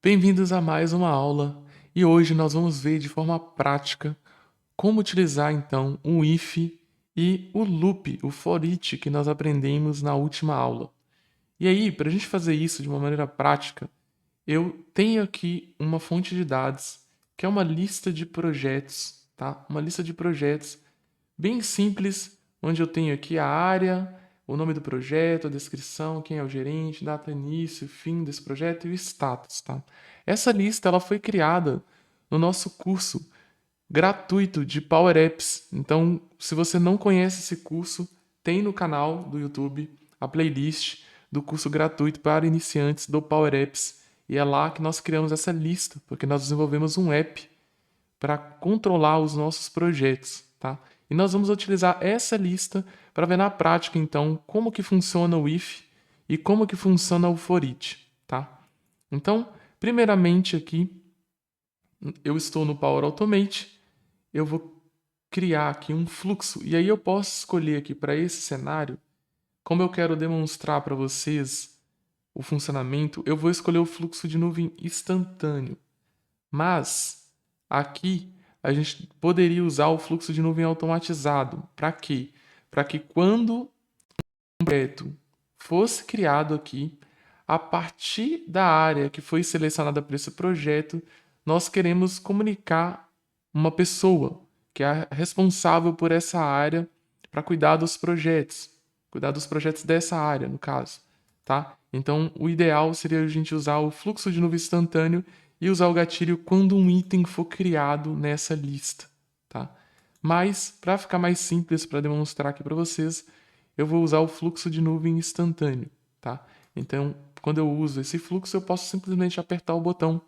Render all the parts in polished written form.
Bem-vindos a mais uma aula e hoje nós vamos ver de forma prática como utilizar então o if e o loop, o for each que nós aprendemos na última aula. E aí, para a gente fazer isso de uma maneira prática, eu tenho aqui uma fonte de dados que é uma lista de projetos, tá? Uma lista de projetos bem simples, onde eu tenho aqui a área, o nome do projeto, a descrição, quem é o gerente, data início, fim desse projeto e o status, tá? Essa lista ela foi criada no nosso curso gratuito de Power Apps. Então, se você não conhece esse curso, tem no canal do YouTube a playlist do curso gratuito para iniciantes do Power Apps. E é lá que nós criamos essa lista, porque nós desenvolvemos um app para controlar os nossos projetos, tá? E nós vamos utilizar essa lista para ver na prática, então, como que funciona o if e como que funciona o for each, tá? Então, primeiramente aqui, eu estou no Power Automate, eu vou criar aqui um fluxo, e aí eu posso escolher aqui para esse cenário, como eu quero demonstrar para vocês o funcionamento, eu vou escolher o fluxo de nuvem instantâneo. Mas aqui a gente poderia usar o fluxo de nuvem automatizado. Para quê? Para que quando um projeto fosse criado aqui, a partir da área que foi selecionada para esse projeto, nós queremos comunicar uma pessoa que é responsável por essa área para cuidar dos projetos dessa área, no caso, tá? Então, o ideal seria a gente usar o fluxo de nuvem instantâneo e usar o gatilho quando um item for criado nessa lista, tá? Mas, para ficar mais simples para demonstrar aqui para vocês, eu vou usar o fluxo de nuvem instantâneo, tá? Então, quando eu uso esse fluxo, eu posso simplesmente apertar o botão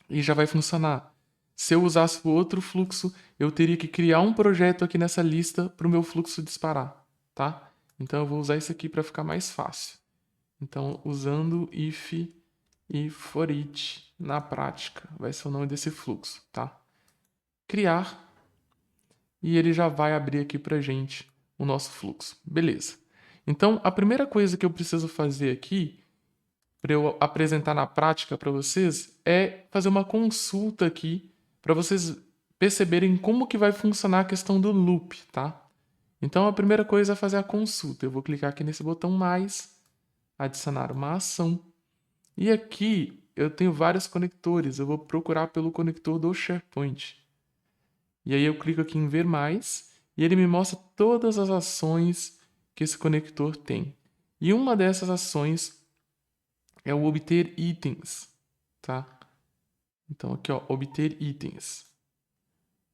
e já vai funcionar. Se eu usasse o outro fluxo, eu teria que criar um projeto aqui nessa lista para o meu fluxo disparar, tá? Então, eu vou usar isso aqui para ficar mais fácil. Então, usando if e for each na prática, vai ser o nome desse fluxo, tá? Criar, e ele já vai abrir aqui para gente o nosso fluxo. Beleza. Então, a primeira coisa que eu preciso fazer aqui, para eu apresentar na prática para vocês, é fazer uma consulta aqui para vocês perceberem como que vai funcionar a questão do loop, tá? Então, a primeira coisa é fazer a consulta. Eu vou clicar aqui nesse botão mais, adicionar uma ação. E aqui eu tenho vários conectores. Eu vou procurar pelo conector do SharePoint. E aí eu clico aqui em ver mais e ele me mostra todas as ações que esse conector tem. E uma dessas ações é o obter itens, tá? Então aqui, ó, obter itens.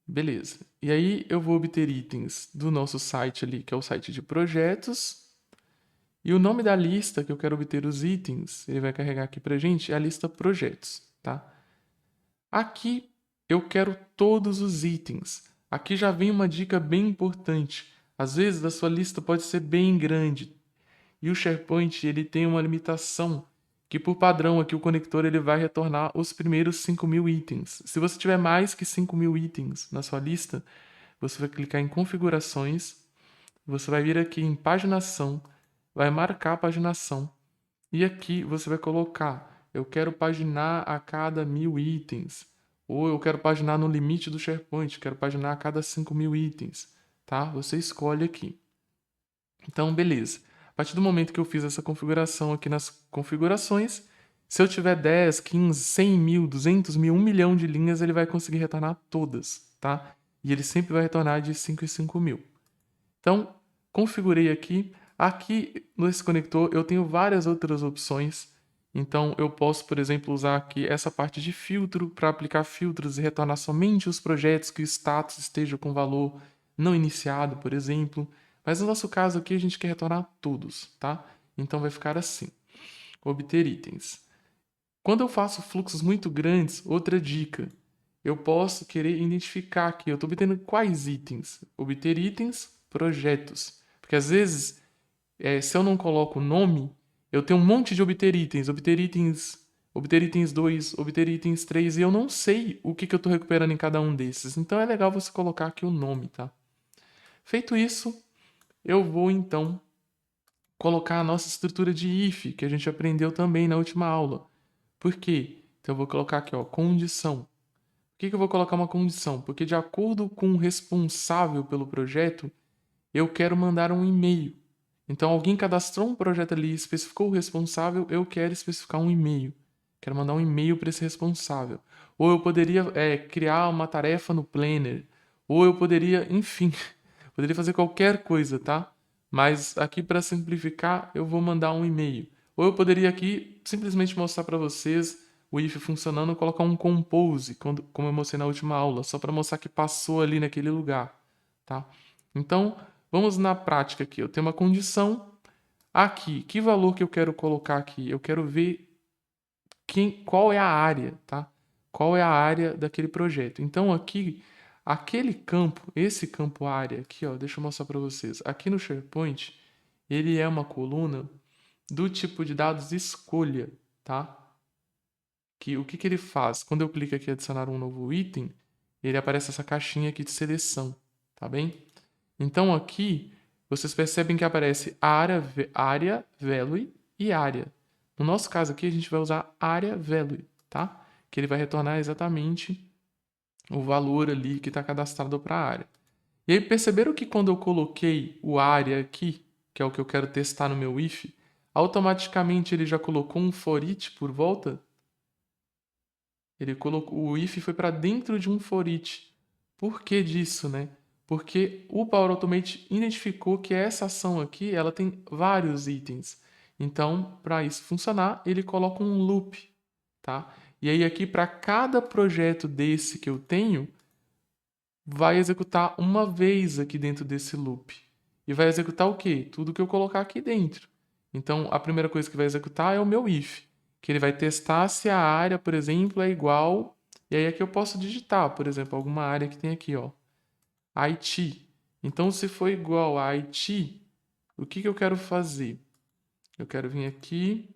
Beleza. E aí eu vou obter itens do nosso site ali, que é o site de projetos. E o nome da lista que eu quero obter os itens, ele vai carregar aqui pra gente, é a lista projetos, tá? Aqui eu quero todos os itens. Aqui já vem uma dica bem importante. Às vezes a sua lista pode ser bem grande e o SharePoint ele tem uma limitação que por padrão aqui o conector ele vai retornar os primeiros 5.000 itens. Se você tiver mais que 5.000 itens na sua lista, você vai clicar em configurações, você vai vir aqui em paginação, vai marcar a paginação e aqui você vai colocar, eu quero paginar a cada 1.000 itens. Ou eu quero paginar no limite do SharePoint, quero paginar a cada 5.000 itens. Tá? Você escolhe aqui. Então, beleza. A partir do momento que eu fiz essa configuração aqui nas configurações, se eu tiver 10, 15, 100 mil, 200 mil, 1 milhão de linhas, ele vai conseguir retornar todas. Tá? E ele sempre vai retornar de 5 em 5 mil. Então, configurei aqui. Aqui nesse conector eu tenho várias outras opções. Então, eu posso, por exemplo, usar aqui essa parte de filtro para aplicar filtros e retornar somente os projetos que o status esteja com valor não iniciado, por exemplo. Mas no nosso caso aqui a gente quer retornar todos, tá? Então vai ficar assim: obter itens. Quando eu faço fluxos muito grandes, outra dica, eu posso querer identificar aqui, eu estou obtendo quais itens? Obter itens, projetos. Porque às vezes, se eu não coloco o nome, eu tenho um monte de obter itens 2, obter itens 3, e eu não sei o que eu estou recuperando em cada um desses. Então é legal você colocar aqui o nome, tá? Feito isso, eu vou então colocar a nossa estrutura de if, que a gente aprendeu também na última aula. Por quê? Então eu vou colocar aqui, ó, condição. Por que eu vou colocar uma condição? Porque de acordo com o responsável pelo projeto, eu quero mandar um e-mail. Então alguém cadastrou um projeto ali, especificou o responsável, eu quero especificar um e-mail. Quero mandar um e-mail para esse responsável. Ou eu poderia criar uma tarefa no Planner. Ou eu poderia, enfim, poderia fazer qualquer coisa, tá? Mas aqui para simplificar, eu vou mandar um e-mail. Ou eu poderia aqui simplesmente mostrar para vocês o if funcionando, colocar um compose, como eu mostrei na última aula, só para mostrar que passou ali naquele lugar, tá? Então, vamos na prática aqui. Eu tenho uma condição aqui. Que valor que eu quero colocar aqui? Eu quero ver qual é a área, tá? Qual é a área daquele projeto. Então aqui, aquele campo, esse campo área aqui, ó, deixa eu mostrar para vocês. Aqui no SharePoint, ele é uma coluna do tipo de dados escolha, tá? O que ele faz? Quando eu clico aqui em adicionar um novo item, ele aparece essa caixinha aqui de seleção, tá bem? Então aqui, vocês percebem que aparece área, value e área. No nosso caso aqui, a gente vai usar área value, tá? Que ele vai retornar exatamente o valor ali que está cadastrado para a área. E aí, perceberam que quando eu coloquei o área aqui, que é o que eu quero testar no meu if, automaticamente ele já colocou um for each por volta? Ele colocou, o if foi para dentro de um for each. Por que disso, né? Porque o Power Automate identificou que essa ação aqui, ela tem vários itens. Então, para isso funcionar, ele coloca um loop, tá? E aí aqui para cada projeto desse que eu tenho, vai executar uma vez aqui dentro desse loop. E vai executar o quê? Tudo que eu colocar aqui dentro. Então, a primeira coisa que vai executar é o meu if, que ele vai testar se a área, por exemplo, é igual. E aí aqui eu posso digitar, por exemplo, alguma área que tem aqui, ó, IT. Então, se for igual a IT, o que eu quero fazer? Eu quero vir aqui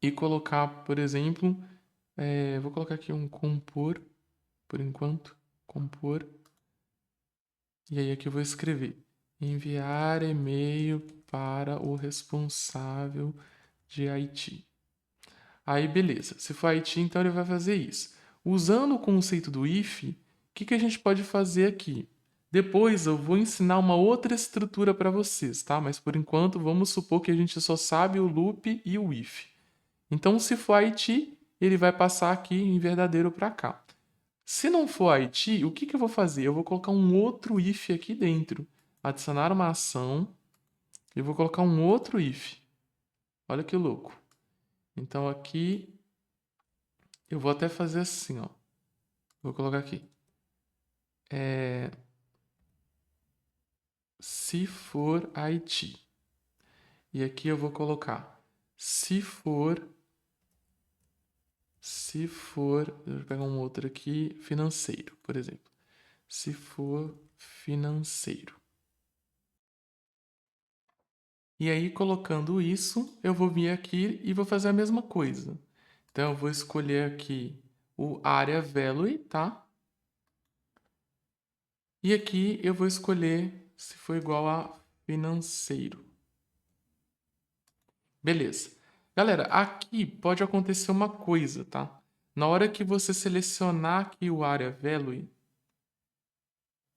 e colocar, por exemplo, vou colocar aqui um compor, por enquanto, compor. E aí aqui eu vou escrever enviar e-mail para o responsável de IT. Aí beleza, se for IT, então ele vai fazer isso. Usando o conceito do if, o que a gente pode fazer aqui? Depois eu vou ensinar uma outra estrutura para vocês, tá? Mas por enquanto vamos supor que a gente só sabe o loop e o if. Então se for IT, ele vai passar aqui em verdadeiro para cá. Se não for IT, o que eu vou fazer? Eu vou colocar um outro if aqui dentro. Adicionar uma ação e vou colocar um outro if. Olha que louco. Então aqui eu vou até fazer assim, ó. Vou colocar aqui. Se for IT. E aqui eu vou colocar deixa eu pegar um outro aqui, financeiro, por exemplo. Se for financeiro. E aí, colocando isso, eu vou vir aqui e vou fazer a mesma coisa. Então, eu vou escolher aqui o área value, tá? E aqui eu vou escolher se for igual a financeiro. Beleza. Galera, aqui pode acontecer uma coisa, tá? Na hora que você selecionar aqui o área value,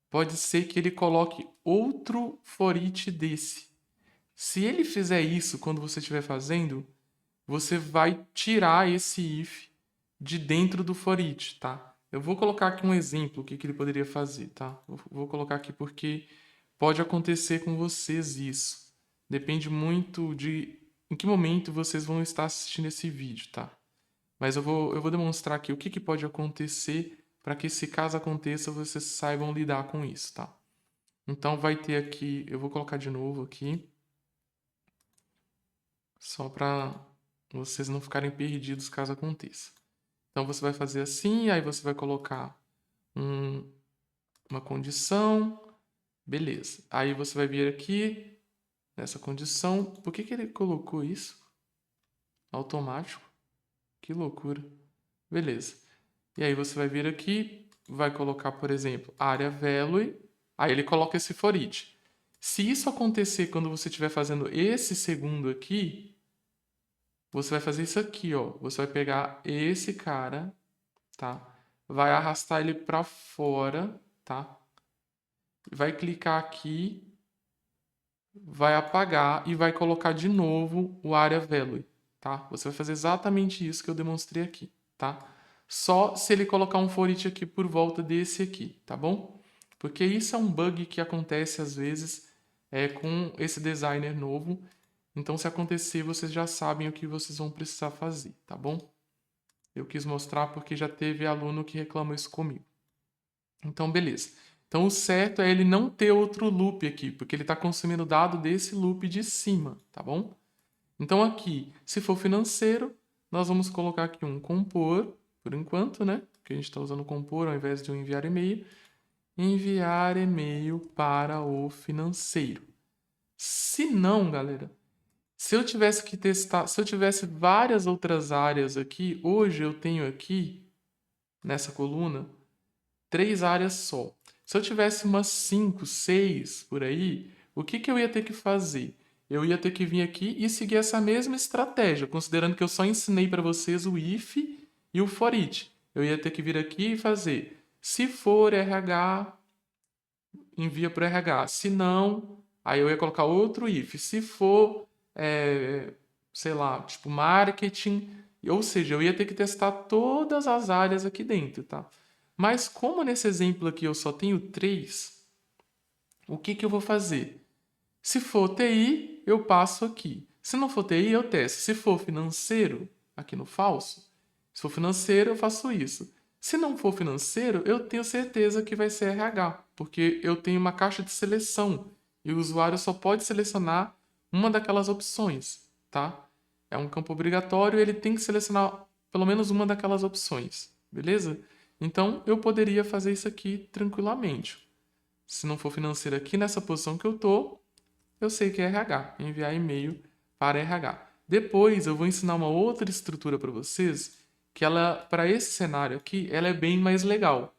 pode ser que ele coloque outro for each desse. Se ele fizer isso quando você estiver fazendo, você vai tirar esse if de dentro do for each, tá? Eu vou colocar aqui um exemplo, o que ele poderia fazer, tá? Vou colocar aqui porque pode acontecer com vocês isso. Depende muito de em que momento vocês vão estar assistindo esse vídeo, tá? Mas eu vou demonstrar aqui o que pode acontecer para que, se caso aconteça, vocês saibam lidar com isso, tá? Então vai ter aqui, eu vou colocar de novo aqui, só para vocês não ficarem perdidos caso aconteça. Então você vai fazer assim, aí você vai colocar uma condição, beleza. Aí você vai vir aqui nessa condição. Por que ele colocou isso? Automático. Que loucura. Beleza. E aí você vai vir aqui, vai colocar, por exemplo, área value, aí ele coloca esse for each. Se isso acontecer quando você estiver fazendo esse segundo aqui, você vai fazer isso aqui, ó. Você vai pegar esse cara, tá? Vai arrastar ele para fora, tá? Vai clicar aqui, vai apagar e vai colocar de novo o área value, tá? Você vai fazer exatamente isso que eu demonstrei aqui, tá? Só se ele colocar um for each aqui por volta desse aqui, tá bom? Porque isso é um bug que acontece às vezes com esse designer novo. Então, se acontecer, vocês já sabem o que vocês vão precisar fazer, tá bom? Eu quis mostrar porque já teve aluno que reclamou isso comigo. Então, beleza. Então, o certo é ele não ter outro loop aqui, porque ele está consumindo dado desse loop de cima, tá bom? Então, aqui, se for financeiro, nós vamos colocar aqui um compor, por enquanto, né? Porque a gente está usando compor ao invés de um enviar e-mail. Enviar e-mail para o financeiro. Se não, galera, se eu tivesse que testar, se eu tivesse várias outras áreas aqui, hoje eu tenho aqui, nessa coluna, 3 áreas só. Se eu tivesse umas 5, 6 por aí, o que que eu ia ter que fazer? Eu ia ter que vir aqui e seguir essa mesma estratégia, considerando que eu só ensinei para vocês o if e o for each. Eu ia ter que vir aqui e fazer, se for RH, envia para o RH. Se não, aí eu ia colocar outro if. Se for, sei lá, tipo marketing, ou seja, eu ia ter que testar todas as áreas aqui dentro, tá? Mas como nesse exemplo aqui eu só tenho 3, o que que eu vou fazer? Se for TI, eu passo aqui. Se não for TI, eu testo. Se for financeiro, aqui no falso, se for financeiro, eu faço isso. Se não for financeiro, eu tenho certeza que vai ser RH, porque eu tenho uma caixa de seleção e o usuário só pode selecionar uma daquelas opções, tá? É um campo obrigatório e ele tem que selecionar pelo menos uma daquelas opções, beleza? Então, eu poderia fazer isso aqui tranquilamente. Se não for financeiro aqui nessa posição que eu sei que é RH, enviar e-mail para RH. Depois eu vou ensinar uma outra estrutura para vocês, que ela, para esse cenário aqui, ela é bem mais legal,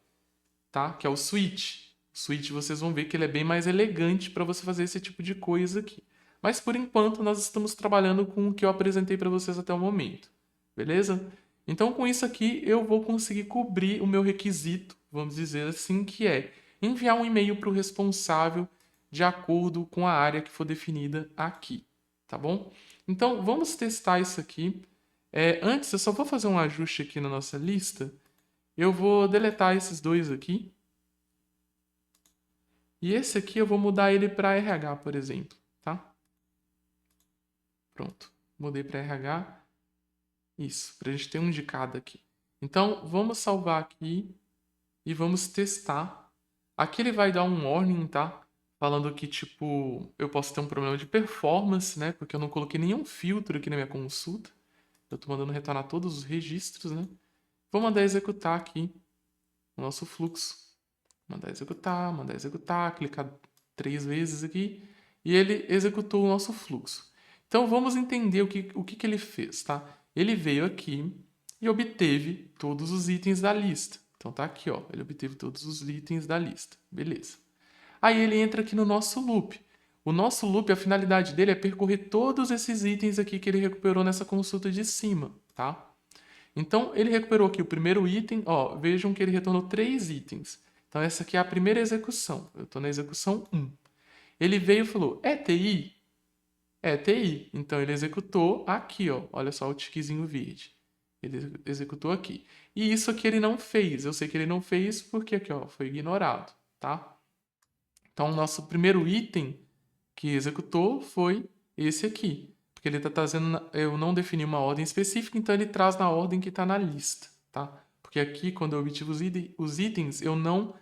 tá? Que é o switch. O switch vocês vão ver que ele é bem mais elegante para você fazer esse tipo de coisa aqui. Mas por enquanto nós estamos trabalhando com o que eu apresentei para vocês até o momento, beleza? Então com isso aqui eu vou conseguir cobrir o meu requisito, vamos dizer assim, que é enviar um e-mail para o responsável de acordo com a área que for definida aqui, tá bom? Então vamos testar isso aqui. Antes eu só vou fazer um ajuste aqui na nossa lista. Eu vou deletar esses dois aqui. E esse aqui eu vou mudar ele para RH, por exemplo, tá? Pronto. Mudei para RH. Isso, para a gente ter um de cada aqui. Então, vamos salvar aqui e vamos testar. Aqui ele vai dar um warning, tá? Falando que, tipo, eu posso ter um problema de performance, né? Porque eu não coloquei nenhum filtro aqui na minha consulta. Eu tô mandando retornar todos os registros, né? Vou mandar executar aqui o nosso fluxo. Mandar executar, clicar 3 vezes aqui e ele executou o nosso fluxo. Então vamos entender o que ele fez, tá? Ele veio aqui e obteve todos os itens da lista. Então tá aqui, ó, ele obteve todos os itens da lista. Beleza. Aí ele entra aqui no nosso loop. O nosso loop, a finalidade dele é percorrer todos esses itens aqui que ele recuperou nessa consulta de cima, tá? Então, ele recuperou aqui o primeiro item. Ó, vejam que ele retornou 3 itens. Então, essa aqui é a primeira execução. Eu estou na execução 1. Ele veio e falou, é TI? É TI. Então, ele executou aqui, ó. Olha só o tiquezinho verde. Ele executou aqui. E isso aqui ele não fez. Eu sei que ele não fez porque aqui, ó, foi ignorado, tá? Então, o nosso primeiro item que executou foi esse aqui. Porque ele está trazendo, eu não defini uma ordem específica, então ele traz na ordem que está na lista, tá? Porque aqui, quando eu obtive os itens, eu não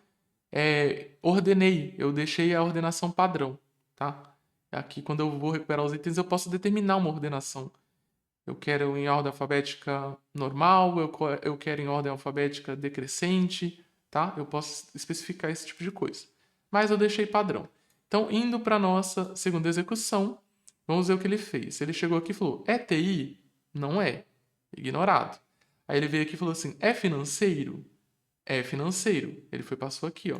ordenei, eu deixei a ordenação padrão, tá? Aqui, quando eu vou recuperar os itens, eu posso determinar uma ordenação. Eu quero em ordem alfabética normal, eu quero em ordem alfabética decrescente, tá? Eu posso especificar esse tipo de coisa. Mas eu deixei padrão. Então, indo para a nossa segunda execução, vamos ver o que ele fez. Ele chegou aqui e falou, é TI? Não é. Ignorado. Aí ele veio aqui e falou assim, é financeiro? É financeiro. Ele passou aqui, ó.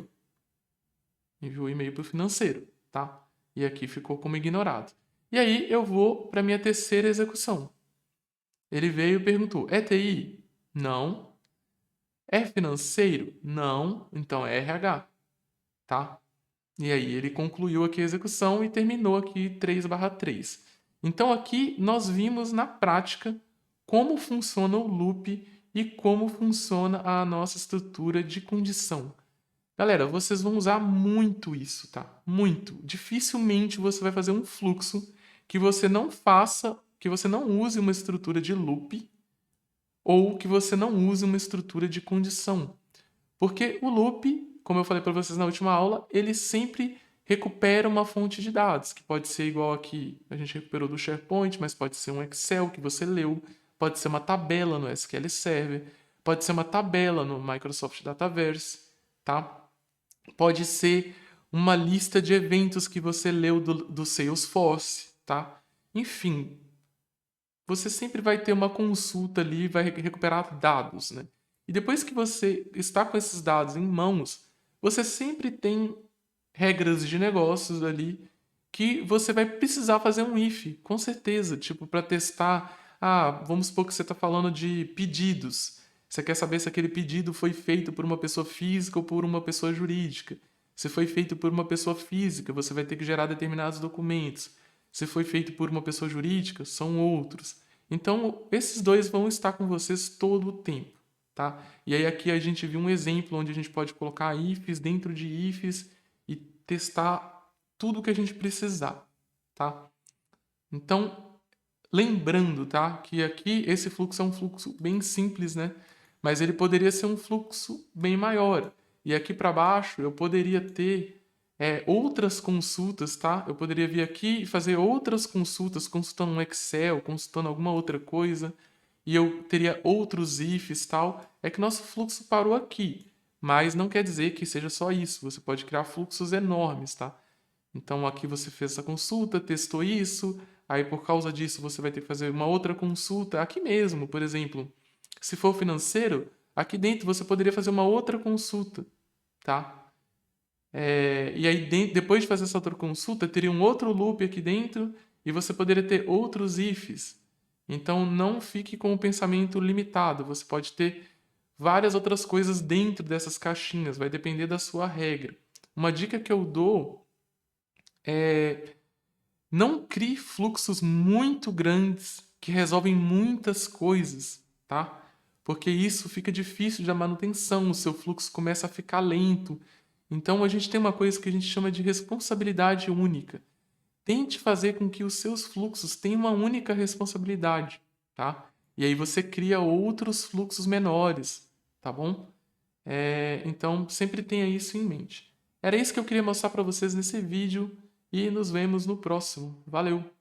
Enviou o e-mail para o financeiro, tá? E aqui ficou como ignorado. E aí eu vou para minha terceira execução. Ele veio e perguntou: é TI? Não. É financeiro? Não. Então é RH, tá? E aí ele concluiu aqui a execução e terminou aqui 3/3. Então aqui nós vimos na prática como funciona o loop e como funciona a nossa estrutura de condição. Galera, vocês vão usar muito isso, tá? Muito. Dificilmente você vai fazer um fluxo que você não faça, que você não use uma estrutura de loop ou que você não use uma estrutura de condição. Porque o loop, como eu falei para vocês na última aula, ele sempre recupera uma fonte de dados, que pode ser igual aqui, a gente recuperou do SharePoint, mas pode ser um Excel que você leu, pode ser uma tabela no SQL Server, pode ser uma tabela no Microsoft Dataverse, tá? Pode ser uma lista de eventos que você leu do Salesforce, tá? Enfim, você sempre vai ter uma consulta ali e vai recuperar dados, né? E depois que você está com esses dados em mãos, você sempre tem regras de negócios ali que você vai precisar fazer um if, com certeza, tipo para testar. Ah, vamos supor que você está falando de pedidos. Você quer saber se aquele pedido foi feito por uma pessoa física ou por uma pessoa jurídica. Se foi feito por uma pessoa física, você vai ter que gerar determinados documentos. Se foi feito por uma pessoa jurídica, são outros. Então, esses dois vão estar com vocês todo o tempo, tá? E aí aqui a gente viu um exemplo onde a gente pode colocar ifs dentro de ifs e testar tudo que a gente precisar, tá? Então, lembrando, tá, que aqui esse fluxo é um fluxo bem simples, né? Mas ele poderia ser um fluxo bem maior. E aqui para baixo eu poderia ter outras consultas, tá? Eu poderia vir aqui e fazer outras consultas, consultando um Excel, consultando alguma outra coisa, e eu teria outros ifs, tal. É que nosso fluxo parou aqui, mas não quer dizer que seja só isso. Você pode criar fluxos enormes, tá? Então aqui você fez essa consulta, testou isso, aí por causa disso você vai ter que fazer uma outra consulta aqui mesmo, por exemplo. Se for financeiro, aqui dentro você poderia fazer uma outra consulta, tá? E aí, depois de fazer essa outra consulta, teria um outro loop aqui dentro e você poderia ter outros ifs. Então, não fique com o pensamento limitado. Você pode ter várias outras coisas dentro dessas caixinhas. Vai depender da sua regra. Uma dica que eu dou é não crie fluxos muito grandes que resolvem muitas coisas, tá? Porque isso fica difícil de manutenção, o seu fluxo começa a ficar lento. Então a gente tem uma coisa que a gente chama de responsabilidade única. Tente fazer com que os seus fluxos tenham uma única responsabilidade, tá? E aí você cria outros fluxos menores, tá bom? Então sempre tenha isso em mente. Era isso que eu queria mostrar para vocês nesse vídeo e nos vemos no próximo. Valeu!